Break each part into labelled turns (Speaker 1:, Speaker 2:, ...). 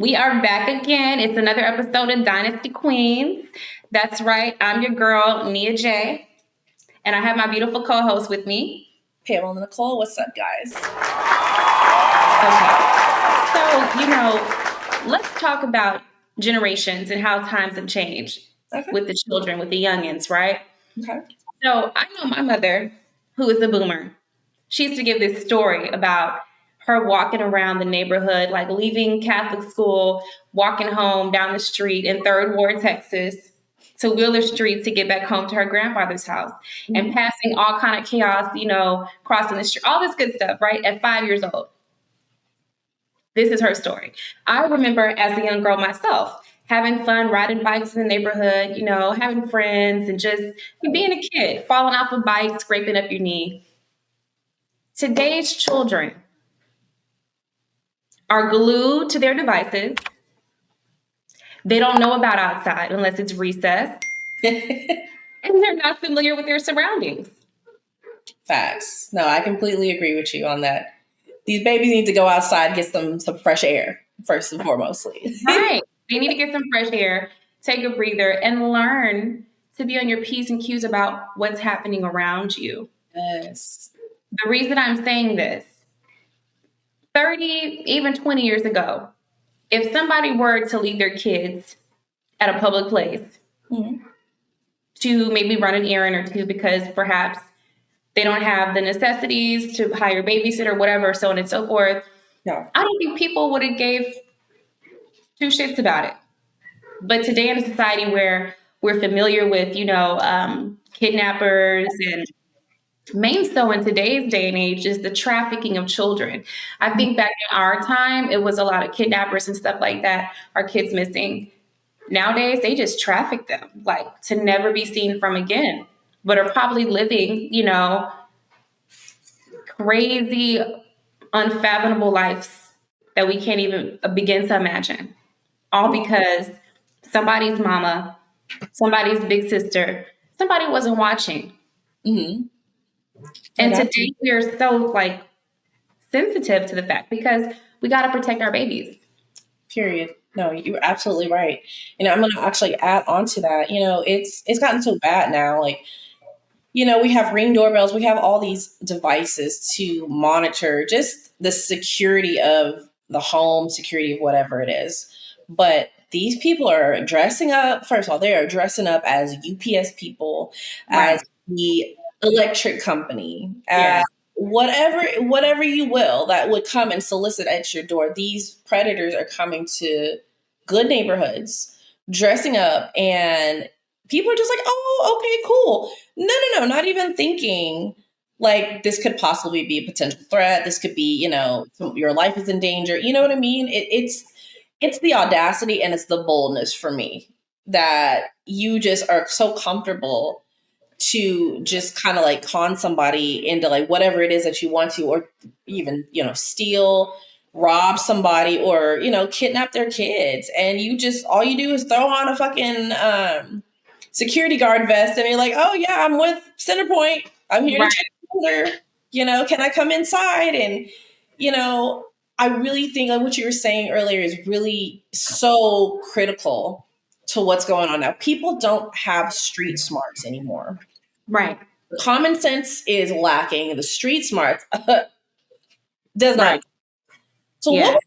Speaker 1: We are back again. It's another episode of Dynasty Queens. That's right. I'm your girl, Nýa-Jolie. And I have my beautiful co-host with me,
Speaker 2: Pamela and Nicole. What's up, guys?
Speaker 1: Okay. So, let's talk about generations and how times have changed with the children, with the youngins, right?
Speaker 2: Okay.
Speaker 1: So, I know my mother, who is a boomer. She used to give this story about her walking around the neighborhood, like leaving Catholic school, walking home down the street in Third Ward, Texas, to Wheeler Street to get back home to her grandfather's house, and passing all kind of chaos, crossing the street, all this good stuff, right? At 5 years old. This is her story. I remember as a young girl myself, having fun, riding bikes in the neighborhood, having friends and just being a kid, falling off a bike, scraping up your knee. Today's children are glued to their devices. They don't know about outside unless it's recess. And they're not familiar with their surroundings.
Speaker 2: Facts. No, I completely agree with you on that. These babies need to go outside and get some fresh air, first and foremost.
Speaker 1: Right. They need to get some fresh air, take a breather, and learn to be on your P's and Q's about what's happening around you.
Speaker 2: Yes.
Speaker 1: The reason I'm saying this, 30, even 20 years ago, if somebody were to leave their kids at a public place to maybe run an errand or two because perhaps they don't have the necessities to hire a babysitter, whatever, so on and so forth, I don't think people would have gave two shits about it. But today in a society where we're familiar with, kidnappers and main so in today's day and age is the trafficking of children. I think back in our time, it was a lot of kidnappers and stuff like that, our kids missing. Nowadays, they just traffic them, like to never be seen from again, but are probably living, crazy, unfathomable lives that we can't even begin to imagine. All because somebody's mama, somebody's big sister, somebody wasn't watching. Mm-hmm. And today we are so sensitive to the fact because we got to protect our babies.
Speaker 2: Period. No, you're absolutely right. I'm going to actually add on to that. It's gotten so bad now. We have Ring doorbells. We have all these devices to monitor just the security of the home, security of whatever it is. But these people are dressing up. First of all, they are dressing up as UPS people, as the electric company, whatever you will, that would come and solicit at your door. These predators are coming to good neighborhoods, dressing up, and people are just like, oh, okay, cool. No, not even thinking this could possibly be a potential threat. This could be, your life is in danger. You know what I mean? It's the audacity and it's the boldness for me that you just are so comfortable to just kind of con somebody into whatever it is that you want to, or even, steal, rob somebody, or, kidnap their kids. And all you do is throw on a fucking security guard vest and you're like, oh yeah, I'm with Centerpoint. I'm here to check the order. Can I come inside? And, I really think what you were saying earlier is really so critical to what's going on now. People don't have street smarts anymore.
Speaker 1: Right.
Speaker 2: Common sense is lacking. The street smarts does not. So what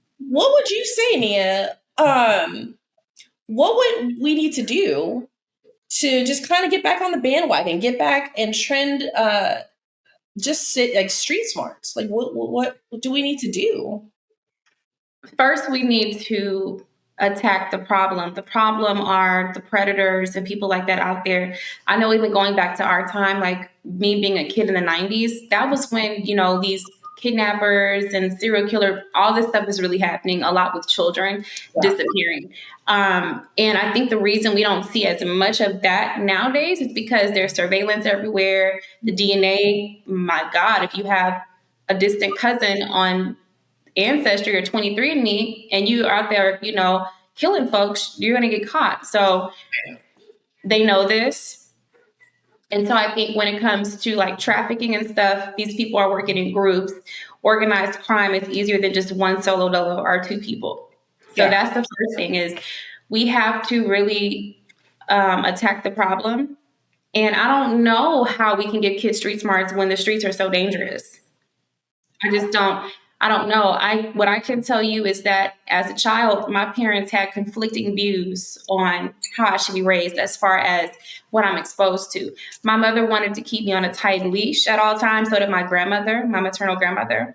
Speaker 2: would you say, Nia? What would we need to do to just kind of get back on the bandwagon, get back and trend, just sit street smarts? What do we need to do?
Speaker 1: First, we need to attack the problem. The problem are the predators and people like that out there. I know even going back to our time, me being a kid in the 90s, that was when, these kidnappers and serial killer, all this stuff is really happening a lot with children disappearing. And I think the reason we don't see as much of that nowadays is because there's surveillance everywhere. The DNA, my God, if you have a distant cousin on Ancestry or 23andMe and you are out there, killing folks, you're going to get caught. So they know this. And so I think when it comes to trafficking and stuff, these people are working in groups. Organized crime is easier than just one solo dolo or two people. So
Speaker 2: Yeah.
Speaker 1: that's the first thing is we have to really attack the problem. And I don't know how we can give kids street smarts when the streets are so dangerous. I just don't. I don't know. What I can tell you is that as a child, my parents had conflicting views on how I should be raised as far as what I'm exposed to. My mother wanted to keep me on a tight leash at all times. So did my grandmother, my maternal grandmother.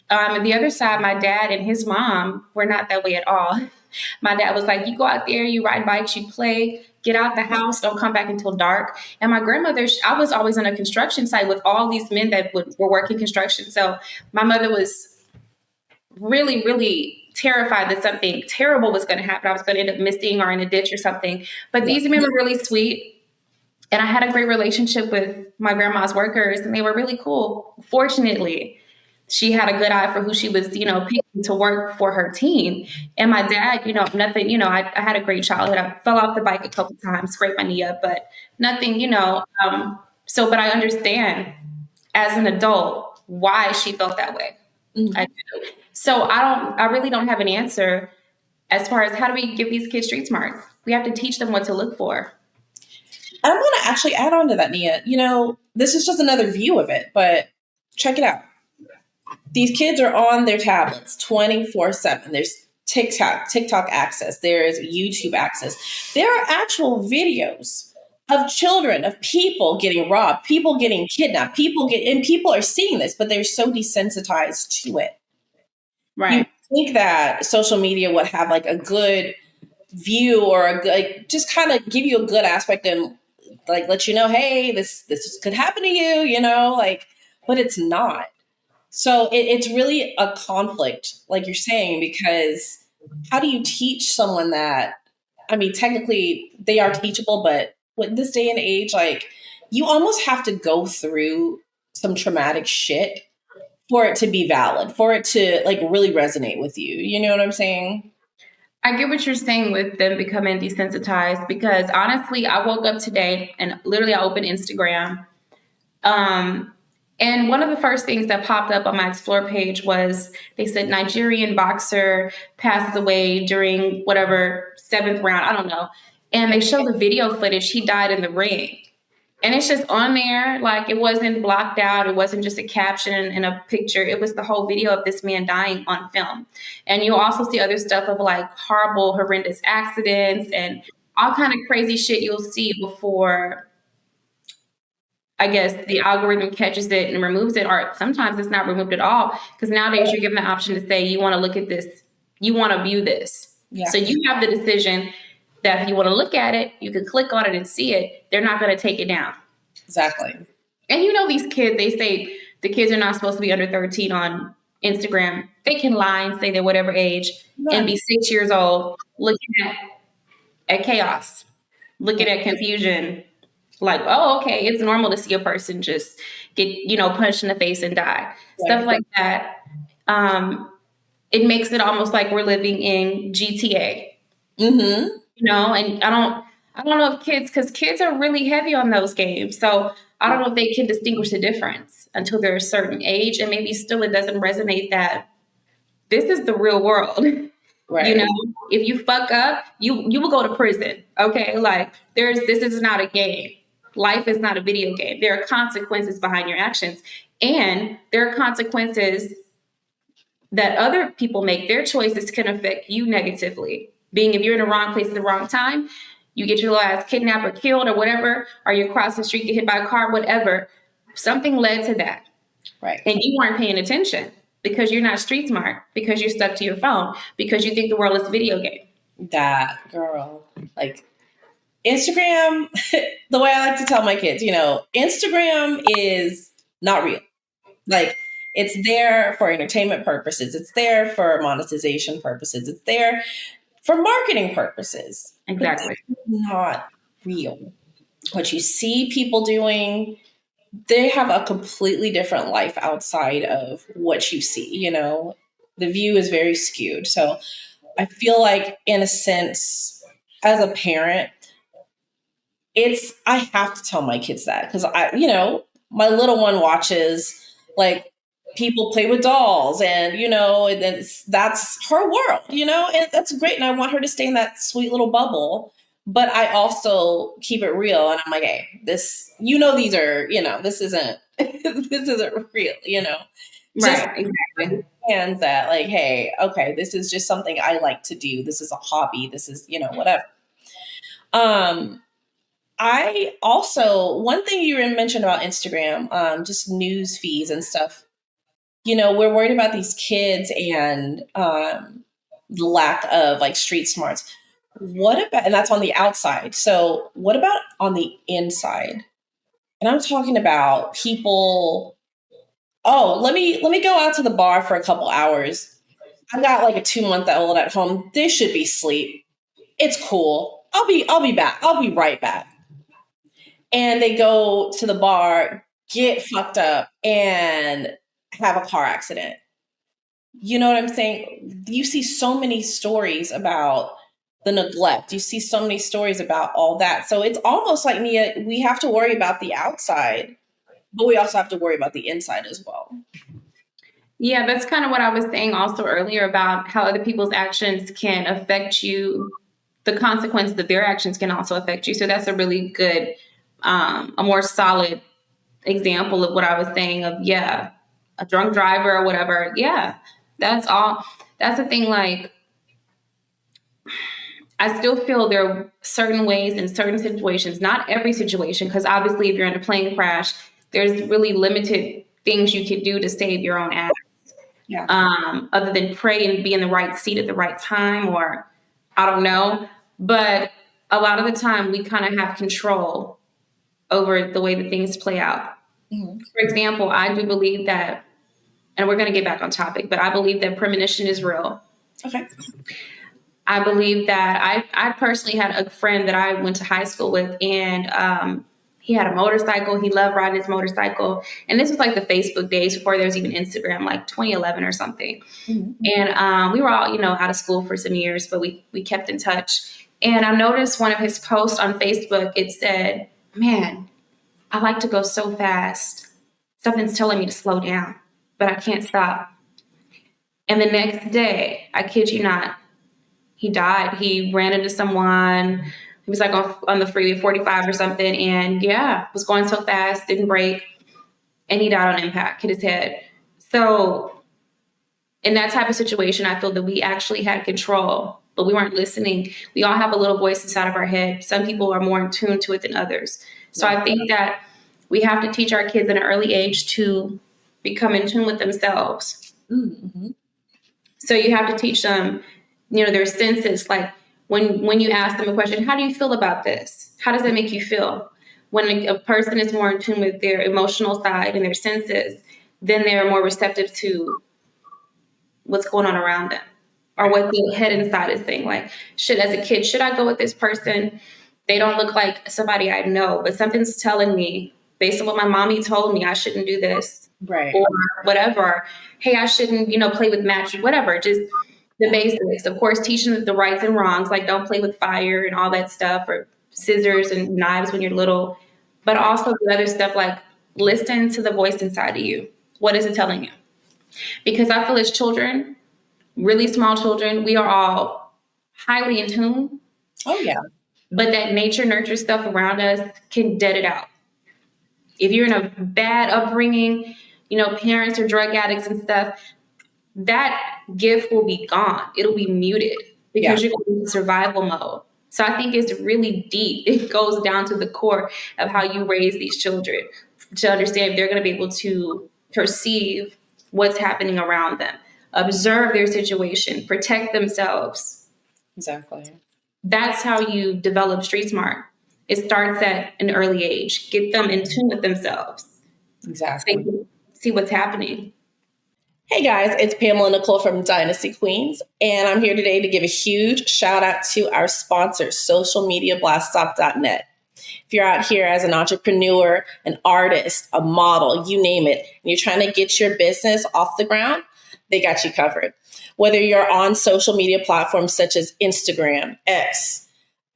Speaker 1: And the other side, my dad and his mom were not that way at all. My dad was like, you go out there, you ride bikes, you play, get out the house, don't come back until dark. And my grandmother, I was always on a construction site with all these men that were working construction. So my mother was really, really terrified that something terrible was going to happen. I was going to end up missing or in a ditch or something. But
Speaker 2: Yeah.
Speaker 1: these men were really sweet. And I had a great relationship with my grandma's workers, and they were really cool. Fortunately, she had a good eye for who she was, picking to work for her team. And my dad, nothing, I had a great childhood. I fell off the bike a couple times, scraped my knee up, but nothing, but I understand as an adult why she felt that way.
Speaker 2: Mm-hmm.
Speaker 1: I do. So I really don't have an answer as far as how do we give these kids street smarts? We have to teach them what to look for.
Speaker 2: I'm going to actually add on to that, Nia. This is just another view of it, but check it out. These kids are on their tablets 24/7. There's TikTok access. There's YouTube access. There are actual videos of children, of people getting robbed, people getting kidnapped, and people are seeing this, but they're so desensitized to it.
Speaker 1: Right.
Speaker 2: You think that social media would have like a good view or just kind of give you a good aspect and like let you know, hey, this could happen to you, but it's not. So it's really a conflict, like you're saying, because how do you teach someone that? I mean, technically they are teachable, but with this day and age, like you almost have to go through some traumatic shit for it to be valid, for it to like really resonate with you. You know what I'm saying?
Speaker 1: I get what you're saying with them becoming desensitized because honestly, I woke up today and literally I opened Instagram. And one of the first things that popped up on my Explore page was they said Nigerian boxer passes away during whatever seventh round. I don't know. And they show the video footage. He died in the ring. And it's just on there. Like it wasn't blocked out. It wasn't just a caption and a picture. It was the whole video of this man dying on film. And you'll also see other stuff of like horrible, horrendous accidents and all kind of crazy shit you'll see before I guess the algorithm catches it and removes it, or sometimes it's not removed at all. Because nowadays you're given the option to say, you want to look at this, you want to view this.
Speaker 2: Yeah.
Speaker 1: So you have the decision that if you want to look at it, you can click on it and see it. They're not going to take it down.
Speaker 2: Exactly.
Speaker 1: And these kids, they say the kids are not supposed to be under 13 on Instagram. They can lie and say they're whatever age and be 6 years old looking at chaos, looking at confusion. Like, oh, okay, it's normal to see a person just get, punched in the face and die. Right. Stuff like that. It makes it almost like we're living in GTA.
Speaker 2: Mm-hmm.
Speaker 1: And I don't know if because kids are really heavy on those games. So I don't know if they can distinguish the difference until they're a certain age. And maybe still it doesn't resonate that this is the real world. Right. If you fuck up, you will go to prison. Okay. Like this is not a game. Life is not a video game. There are consequences behind your actions. And there are consequences that other people make. Their choices can affect you negatively. Being if you're in the wrong place at the wrong time, you get your little ass kidnapped or killed or whatever, or you cross the street, get hit by a car, whatever. Something led to that.
Speaker 2: Right.
Speaker 1: And you weren't paying attention because you're not street smart, because you're stuck to your phone, because you think the world is a video game.
Speaker 2: That girl, like Instagram, the way I like to tell my kids, Instagram is not real. Like it's there for entertainment purposes. It's there for monetization purposes. It's there for marketing purposes.
Speaker 1: Exactly.
Speaker 2: It's not real. What you see people doing, they have a completely different life outside of what you see, The view is very skewed. So I feel like in a sense, as a parent, I have to tell my kids that because my little one watches like people play with dolls and, you know, and that's her world, you know, and that's great. And I want her to stay in that sweet little bubble. But I also keep it real. And I'm like, hey, this, you know, these are, you know, this isn't, this isn't real, you know, just
Speaker 1: Right, exactly.
Speaker 2: understand that like, hey, okay, this is just something I like to do. This is a hobby. This is, you know, whatever. I also, one thing you mentioned about Instagram, just news feeds and stuff, you know, we're worried about these kids and the lack of like street smarts. What about, and that's on the outside. So what about on the inside? And I'm talking about people, oh, let me go out to the bar for a couple hours. I've got like a 2 month old at home. They should be asleep. It's cool. I'll be back. I'll be right back. And they go to the bar, get fucked up, and have a car accident. You know what I'm saying? You see so many stories about the neglect. You see so many stories about all that. So it's almost like, Nia, we have to worry about the outside, but we also have to worry about the inside as well.
Speaker 1: Yeah, that's kind of what I was saying also earlier about how other people's actions can affect you. The consequences of their actions can also affect you. So that's a really good, a more solid example of what I was saying of, yeah, a drunk driver or whatever. Yeah, that's all. That's the thing. Like, I still feel there are certain ways in certain situations, not every situation, because obviously if you're in a plane crash, there's really limited things you could do to save your own ass.
Speaker 2: Yeah.
Speaker 1: Other than pray and be in the right seat at the right time, or I don't know. But a lot of the time, we kind of have control over the way that things play out.
Speaker 2: Mm-hmm.
Speaker 1: For example, I do believe that, and we're going to get back on topic, but I believe that premonition is real.
Speaker 2: Okay.
Speaker 1: I believe that I personally had a friend that I went to high school with, and he had a motorcycle. He loved riding his motorcycle. And this was like the Facebook days before there was even Instagram, like 2011 or something.
Speaker 2: Mm-hmm.
Speaker 1: And we were all, you know, out of school for some years, but we kept in touch. And I noticed one of his posts on Facebook, it said, man, I like to go so fast. Something's telling me to slow down, but I can't stop. And the next day, I kid you not, he died. He ran into someone. He was like on the freeway 45 or something. And yeah, was going so fast, didn't brake. And he died on impact, hit his head. So in that type of situation, I feel that we actually had control, but we weren't listening. We all have a little voice inside of our head. Some people are more in tune to it than others. So I think that we have to teach our kids at an early age to become in tune with themselves.
Speaker 2: Mm-hmm.
Speaker 1: So you have to teach them, you know, their senses. Like when you ask them a question, how do you feel about this? How does that make you feel? When a person is more in tune with their emotional side and their senses, then they're more receptive to what's going on around them or what the head inside is saying. Like, as a kid, should I go with this person? They don't look like somebody I know, but something's telling me, based on what my mommy told me, I shouldn't do this.
Speaker 2: Right.
Speaker 1: Or whatever. Hey, I shouldn't, you know, play with match, whatever. Just the basics. Of course, teaching them the rights and wrongs, like don't play with fire and all that stuff, or scissors and knives when you're little. But also the other stuff, like listen to the voice inside of you. What is it telling you? Because I feel as children, really small children, we are all highly in tune.
Speaker 2: Oh, yeah.
Speaker 1: But that nature nurture stuff around us can dead it out. If you're in a bad upbringing, you know, parents are drug addicts and stuff, that gift will be gone. It'll be muted because you're going into survival mode. So I think it's really deep. It goes down to the core of how you raise these children to understand if they're going to be able to perceive what's happening around them, observe their situation, protect themselves.
Speaker 2: Exactly.
Speaker 1: That's how you develop street smart. It starts at an early age. Get them in tune with themselves.
Speaker 2: Exactly.
Speaker 1: See what's happening.
Speaker 2: Hey guys, it's Pamela and Nicole from Dynasty Queens, and I'm here today to give a huge shout out to our sponsor, socialmediablaststop.net. If you're out here as an entrepreneur, an artist, a model, you name it, and you're trying to get your business off the ground, they got you covered. Whether you're on social media platforms such as Instagram, X,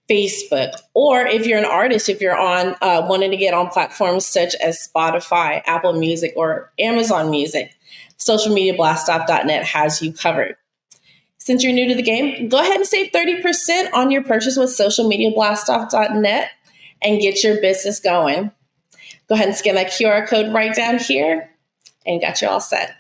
Speaker 2: Facebook, or if you're an artist, if you're on wanting to get on platforms such as Spotify, Apple Music, or Amazon Music, socialmediablastoff.net has you covered. Since you're new to the game, go ahead and save 30% on your purchase with socialmediablastoff.net and get your business going. Go ahead and scan that QR code right down here and got you all set.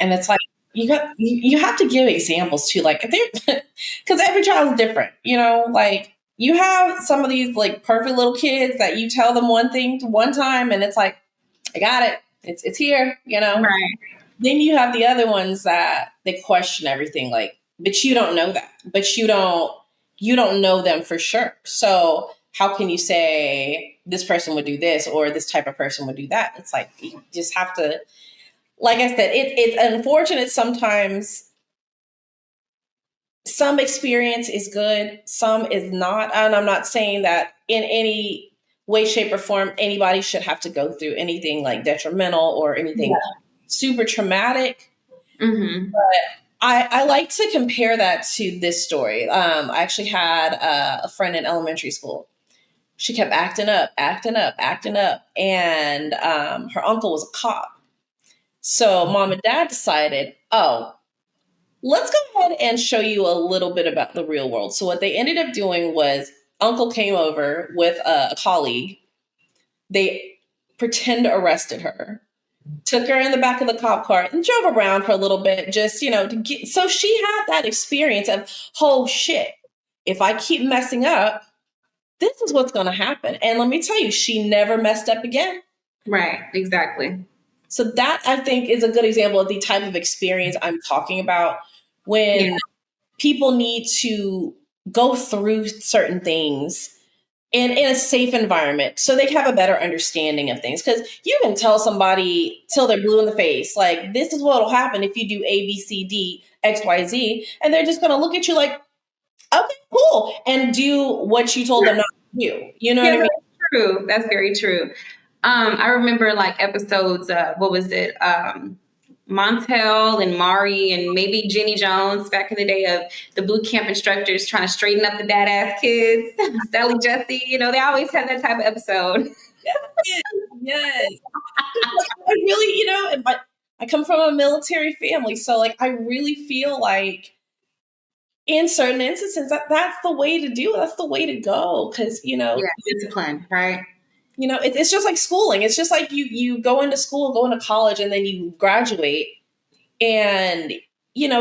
Speaker 2: And it's like, you have to give examples too, like because every child is different, like you have some of these like perfect little kids that you tell them one thing one time and it's like, I got it. It's here,
Speaker 1: Right.
Speaker 2: Then you have the other ones that they question everything, like, but you don't know that. But you don't know them for sure. So how can you say this person would do this or this type of person would do that? It's like you just have to, like I said, it's unfortunate sometimes. Some experience is good, some is not. And I'm not saying that in any way, shape, or form anybody should have to go through anything like detrimental or anything super traumatic.
Speaker 1: Mm-hmm.
Speaker 2: But I like to compare that to this story. I actually had a friend in elementary school. She kept acting up. And her uncle was a cop. So mom and dad decided, let's go ahead and show you a little bit about the real world. So what they ended up doing was uncle came over with a colleague. They pretend arrested her, took her in the back of the cop car and drove around for a little bit just, so she had that experience of, oh shit, if I keep messing up, this is what's going to happen. And let me tell you, she never messed up again.
Speaker 1: Right. Exactly.
Speaker 2: So that I think is a good example of the type of experience I'm talking about when people need to go through certain things in a safe environment so they have a better understanding of things. Because you can tell somebody till they're blue in the face, like, this is what will happen if you do A, B, C, D, X, Y, Z. And they're just going to look at you like, okay, cool. And do what you told them not to do. You know what I mean?
Speaker 1: That's true. That's very true. I remember like episodes, what was it? Montel and Mari and maybe Jenny Jones back in the day of the boot camp instructors trying to straighten up the badass kids. Sally Jesse, they always have that type of episode.
Speaker 2: Yes. I really, I come from a military family. So like, I really feel like in certain instances that's the way to do it. That's the way to go. Cause
Speaker 1: discipline, right?
Speaker 2: It's just like schooling. It's just like you go into school, go into college, and then you graduate. And,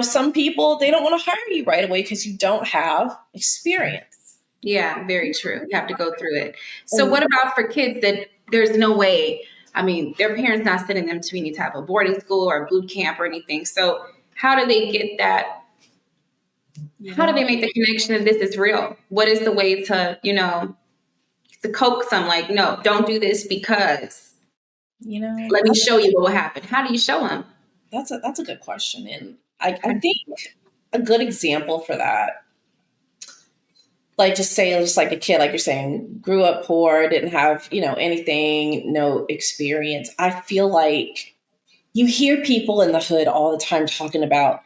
Speaker 2: some people, they don't want to hire you right away because you don't have experience.
Speaker 1: Yeah, very true. You have to go through it. So what about for kids that there's no way, their parents not sending them to any type of boarding school or boot camp or anything. So how do they get that? How do they make the connection that this is real? What is the way to, to coax them, like, no, don't do this because, let me show you what will happen. How do you show them?
Speaker 2: That's a good question. And I think a good example for that, like just like a kid, like you're saying, grew up poor, didn't have, anything, no experience. I feel like you hear people in the hood all the time talking about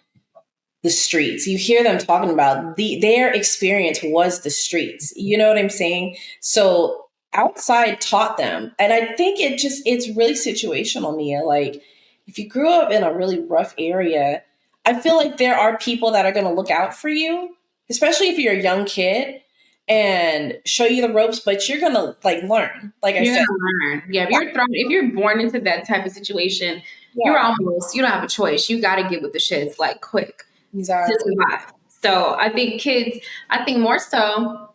Speaker 2: the streets. You hear them talking about their experience was the streets. You know what I'm saying? So outside taught them. And I think it's really situational, Nia. Like if you grew up in a really rough area, I feel like there are people that are going to look out for you, especially if you're a young kid, and show you the ropes, but you're going to like learn. Like I said.
Speaker 1: Learn. Yeah. If you're born into that type of situation, you don't have a choice. You got to get with the shits like quick.
Speaker 2: Exactly.
Speaker 1: To survive. So I think more so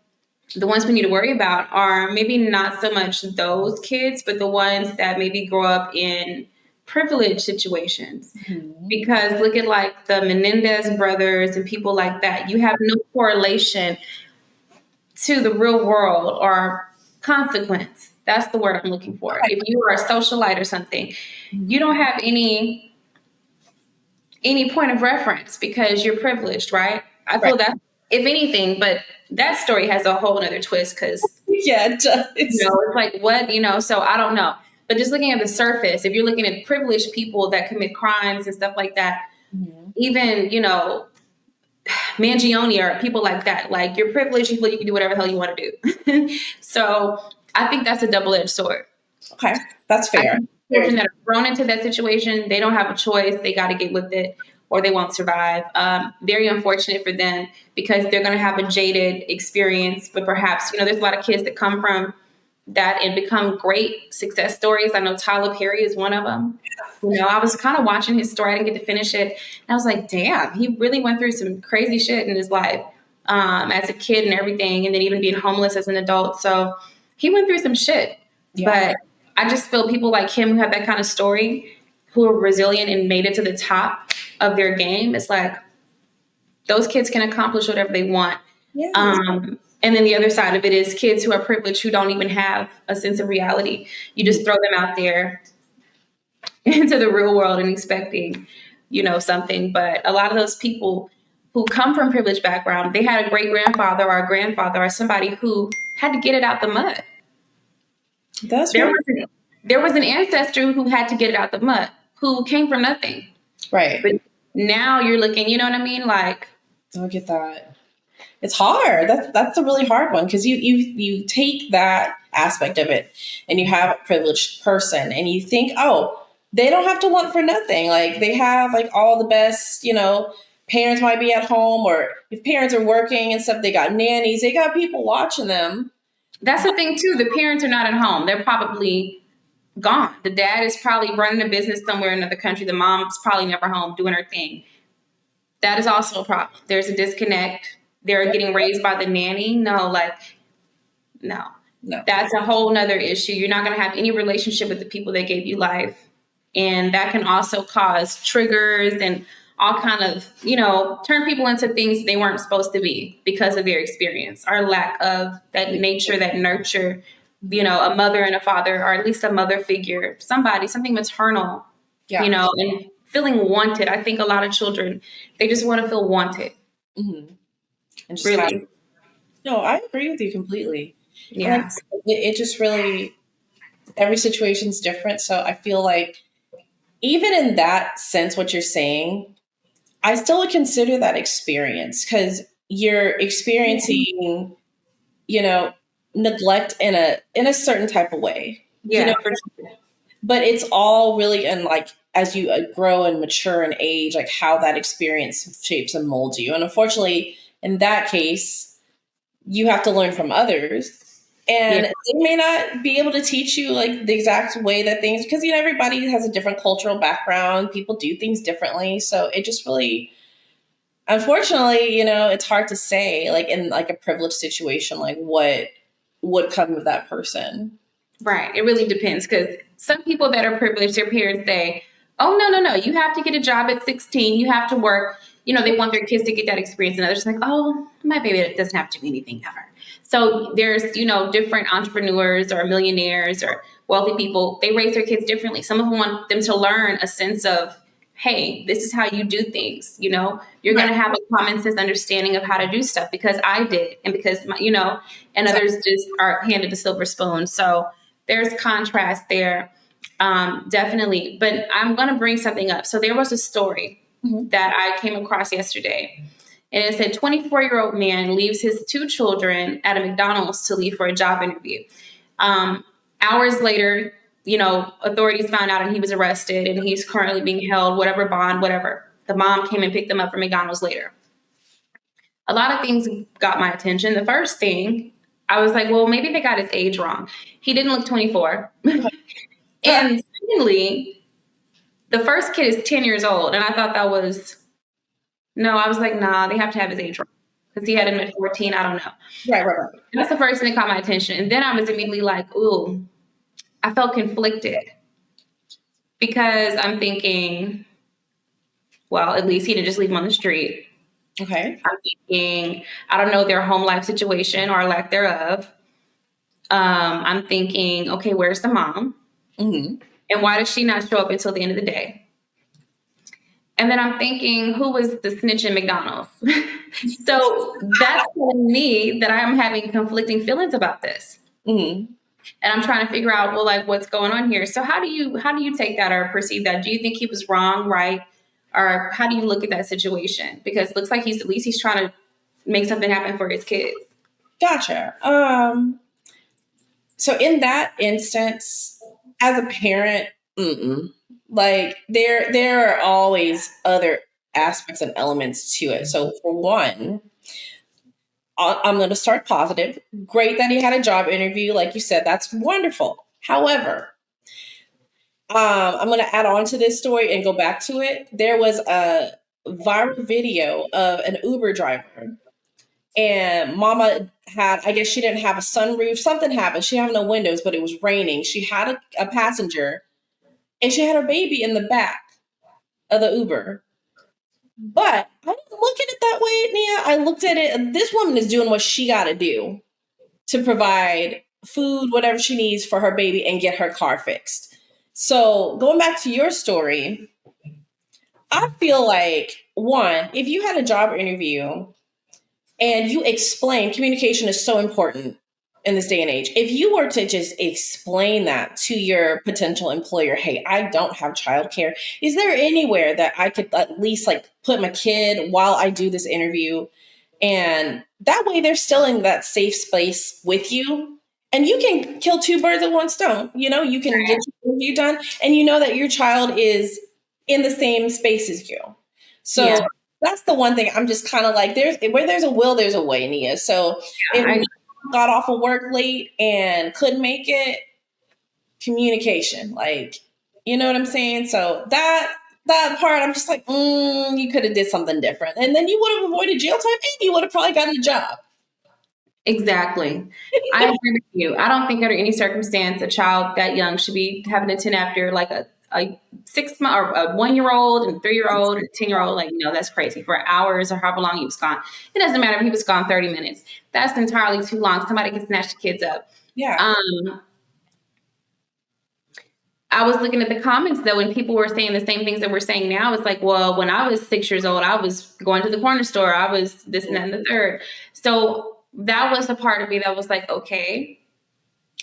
Speaker 1: the ones we need to worry about are maybe not so much those kids, but the ones that maybe grow up in privileged situations. Mm-hmm. Because look at like the Menendez brothers and people like that. You have no correlation to the real world or consequence. That's the word I'm looking for. If you are a socialite or something, you don't have any point of reference because you're privileged, right? I feel that if anything, but that story has a whole nother twist because
Speaker 2: it does.
Speaker 1: It's like what, so I don't know. But just looking at the surface, if you're looking at privileged people that commit crimes and stuff like that, even, Mangione or people like that, like you're privileged, you feel you can do whatever the hell you want to do. So I think that's a double-edged sword.
Speaker 2: Okay, that's fair.
Speaker 1: children that are thrown into that situation, they don't have a choice. They got to get with it or they won't survive. Very unfortunate for them because they're going to have a jaded experience. But perhaps, there's a lot of kids that come from that and become great success stories. I know Tyler Perry is one of them. I was kind of watching his story. I didn't get to finish it. And I was like, damn, he really went through some crazy shit in his life as a kid and everything. And then even being homeless as an adult. So he went through some shit. Yeah. But I just feel people like him who have that kind of story, who are resilient and made it to the top of their game. It's like those kids can accomplish whatever they want. Yeah. And then the other side of it is kids who are privileged, who don't even have a sense of reality. You just throw them out there into the real world and expecting, something. But a lot of those people who come from privileged background, they had a great grandfather or a grandfather or somebody who had to get it out the mud. There was an ancestor who had to get it out the mud, who came from nothing.
Speaker 2: Right.
Speaker 1: But now you're looking, you know what I mean? Like,
Speaker 2: I get that. It's hard. That's a really hard one because you take that aspect of it and you have a privileged person and you think, oh, they don't have to want for nothing. Like they have like all the best, parents might be at home, or if parents are working and stuff, they got nannies, they got people watching them.
Speaker 1: That's the thing too. The parents are not at home. They're probably gone. The dad is probably running a business somewhere in another country. The mom's probably never home doing her thing. That is also a problem. There's a disconnect. They're getting raised by the nanny. No. That's a whole nother issue. You're not going to have any relationship with the people that gave you life. And that can also cause triggers and all kind of, turn people into things they weren't supposed to be because of their experience, our lack of that nature, that nurture, a mother and a father, or at least a mother figure, something maternal, and feeling wanted. I think a lot of children, they just want to feel wanted.
Speaker 2: Mm-hmm. And just
Speaker 1: really.
Speaker 2: No, I agree with you completely.
Speaker 1: Yeah.
Speaker 2: It just really, every situation's different. So I feel like even in that sense, what you're saying, I still would consider that experience because you're experiencing, neglect in a certain type of way.
Speaker 1: Yeah.
Speaker 2: But it's all really in like, as you grow and mature in age, like how that experience shapes and molds you. And unfortunately, in that case, you have to learn from others. And they may not be able to teach you like the exact way that things, because, everybody has a different cultural background. People do things differently. So it just really, unfortunately, it's hard to say like in like a privileged situation, like what would come of that person.
Speaker 1: Right. It really depends because some people that are privileged, their parents say, oh, no. You have to get a job at 16. You have to work. They want their kids to get that experience. And others like, oh, my baby doesn't have to do anything ever. So there's, different entrepreneurs or millionaires or wealthy people. They raise their kids differently. Some of them want them to learn a sense of, hey, this is how you do things. You're going to have a common sense understanding of how to do stuff because I did. And because, and others just are handed a silver spoon. So there's contrast there. Definitely. But I'm going to bring something up. So there was a story that I came across yesterday. And it said 24-year-old man leaves his 2 children at a McDonald's to leave for a job interview. Hours later, authorities found out and he was arrested and he's currently being held, whatever bond, whatever. The mom came and picked him up from McDonald's later. A lot of things got my attention. The first thing, I was like, well, maybe they got his age wrong. He didn't look 24. And secondly, the first kid is 10 years old. And I thought that was... No, I was like, nah, they have to have his age wrong. Because he had him at 14, I don't know.
Speaker 2: Right.
Speaker 1: That's the first thing that caught my attention. And then I was immediately like, ooh, I felt conflicted. Because I'm thinking, well, at least he didn't just leave him on the street.
Speaker 2: Okay.
Speaker 1: I'm thinking, I don't know their home life situation or lack thereof. I'm thinking, okay, where's the mom?
Speaker 2: Mm-hmm.
Speaker 1: And why does she not show up until the end of the day? And then I'm thinking, who was the snitch in McDonald's? So that's telling me that I'm having conflicting feelings about this.
Speaker 2: Mm-hmm.
Speaker 1: And I'm trying to figure out, well, like, what's going on here? So how do you take that or perceive that? Do you think he was wrong, right? Or how do you look at that situation? Because it looks like he's trying to make something happen for his kids.
Speaker 2: Gotcha. So in that instance, as a parent, Like there are always other aspects and elements to it. So for one, I'm going to start positive. Great that he had a job interview, like you said. That's wonderful. However, I'm going to add on to this story and go back to it. There was a viral video of an Uber driver, and mama had, I guess she didn't have a sunroof. Something happened. She had no windows, but it was raining. She had a passenger, and she had her baby in the back of the Uber. But I didn't look at it that way, Nia. I looked at it, and this woman is doing what she got to do to provide food, whatever she needs for her baby, and get her car fixed. So going back to your story, I feel like, one, if you had a job interview and you explain, communication is so important in this day and age. If you were to just explain that to your potential employer, hey, I don't have childcare. Is there anywhere that I could at least like put my kid while I do this interview? And that way they're still in that safe space with you. And you can kill two birds with one stone. You know, you can get your interview done, and you know that your child is in the same space as you. So
Speaker 1: Yeah.
Speaker 2: that's the one thing I'm just kind of like, where there's a will, there's a way, Nia. So if
Speaker 1: I-
Speaker 2: we got off of work late and couldn't make it, communication, like, you know what I'm saying? So that part, I'm just like, you could have did something different, and then you would have avoided jail time, and you would have probably gotten a job.
Speaker 1: Exactly. I agree with you. I don't think under any circumstance a child that young should be having to attend after like a 6 month or a 1-year-old and 3-year-old and 10-year-old. Like, no, that's crazy. For hours or however long he was gone. It doesn't matter if he was gone 30 minutes. That's entirely too long. Somebody can snatch the kids up.
Speaker 2: Yeah.
Speaker 1: I was looking at the comments though, and people were saying the same things that we're saying now. It's like, well, when I was 6 years old, I was going to the corner store. I was this and that and the third. So that was the part of me that was like, okay,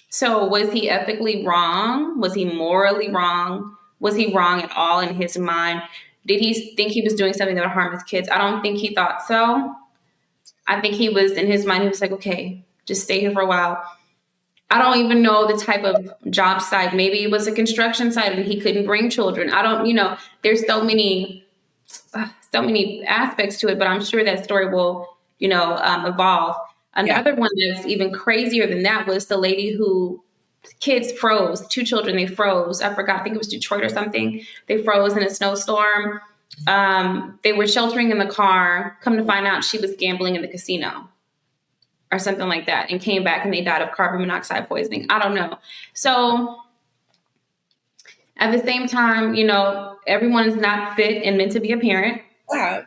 Speaker 1: so was he ethically wrong? Was he morally wrong? Was he wrong at all in his mind? Did he think he was doing something that would harm his kids? I don't think he thought so. I think he was, in his mind, he was like, okay, just stay here for a while. I don't even know the type of job site. Maybe it was a construction site and he couldn't bring children. I don't, there's so many aspects to it, but I'm sure that story will, evolve. Another one that's even crazier than that was the lady who kids froze, 2 children, they froze. I forgot, I think it was Detroit or something. They froze in a snowstorm. They were sheltering in the car. Come to find out she was gambling in the casino or something like that, and came back and they died of carbon monoxide poisoning. I don't know. So at the same time, everyone is not fit and meant to be a parent.
Speaker 2: Wow.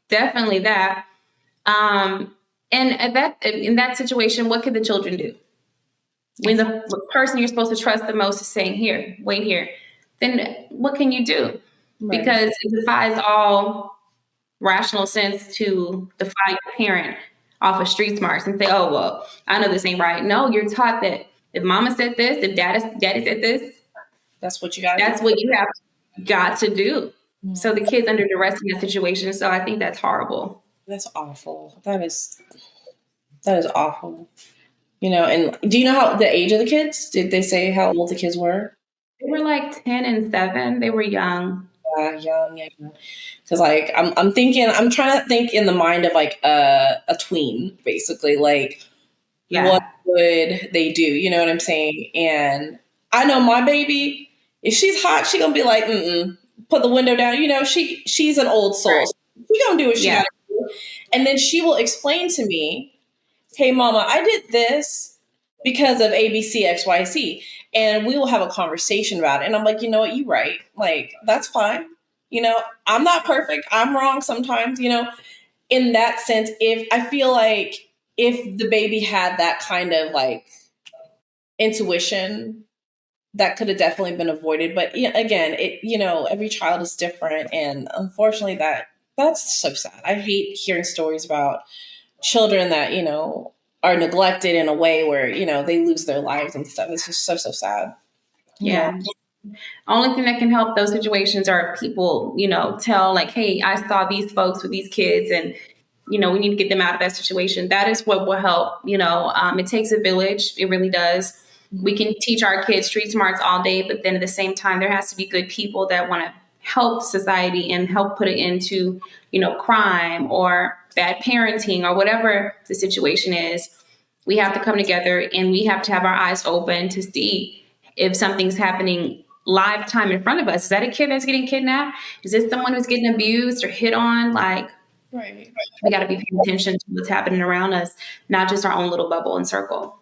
Speaker 1: Definitely that. And in that situation, what could the children do? When the person you're supposed to trust the most is saying, here, wait here, then what can you do? Right. Because it defies all rational sense to defy your parent off of street smarts and say, oh, well, I know this ain't right. No, you're taught that if mama said this, if daddy said this,
Speaker 2: that's what you got.
Speaker 1: That's what you have got to do. Mm-hmm. So the kid's under duress in that situation. So I think that's horrible.
Speaker 2: That's awful. That is awful. And do you know how the age of the kids? Did they say how old the kids were?
Speaker 1: They were like 10 and 7. They were young.
Speaker 2: Young. Because like I'm trying to think in the mind of like a tween, basically. Like, what would they do? You know what I'm saying? And I know my baby, if she's hot, she gonna be like, put the window down. She's an old soul. Right. She gonna do what she gotta do. And then she will explain to me, hey, mama, I did this because of ABC, XYZ. And we will have a conversation about it. And I'm like, you know what? You're right. Like, that's fine. I'm not perfect. I'm wrong sometimes, in that sense. If I feel like if the baby had that kind of like intuition, that could have definitely been avoided. But again, every child is different. And unfortunately that's so sad. I hate hearing stories about children that, are neglected in a way where, they lose their lives and stuff. It's just so, so sad.
Speaker 1: Yeah. Only thing that can help those situations are people, tell like, hey, I saw these folks with these kids and, we need to get them out of that situation. That is what will help. It takes a village. It really does. We can teach our kids street smarts all day, but then at the same time, there has to be good people that want to help society and help put it into, crime or bad parenting or whatever the situation is. We have to come together and we have to have our eyes open to see if something's happening live time in front of us. Is that a kid that's getting kidnapped? Is this someone who's getting abused or hit on? Like,
Speaker 2: Right.
Speaker 1: we got to be paying attention to what's happening around us, not just our own little bubble and circle.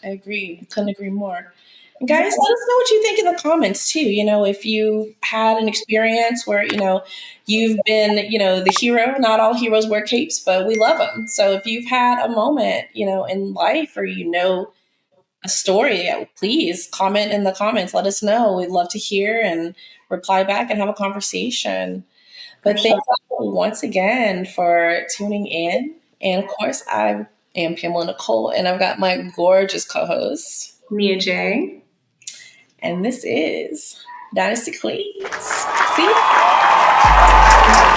Speaker 2: I agree. Couldn't agree more. And guys, let us know what you think in the comments too. If you had an experience where, you've been, the hero. Not all heroes wear capes, but we love them. So if you've had a moment, in life or, a story, please comment in the comments. Let us know. We'd love to hear and reply back and have a conversation. But thank you once again for tuning in. And of course, I am Pamela Nicole, and I've got my gorgeous co-host,
Speaker 1: Nýa-Jolie.
Speaker 2: And this is Dynasty Queens. See you.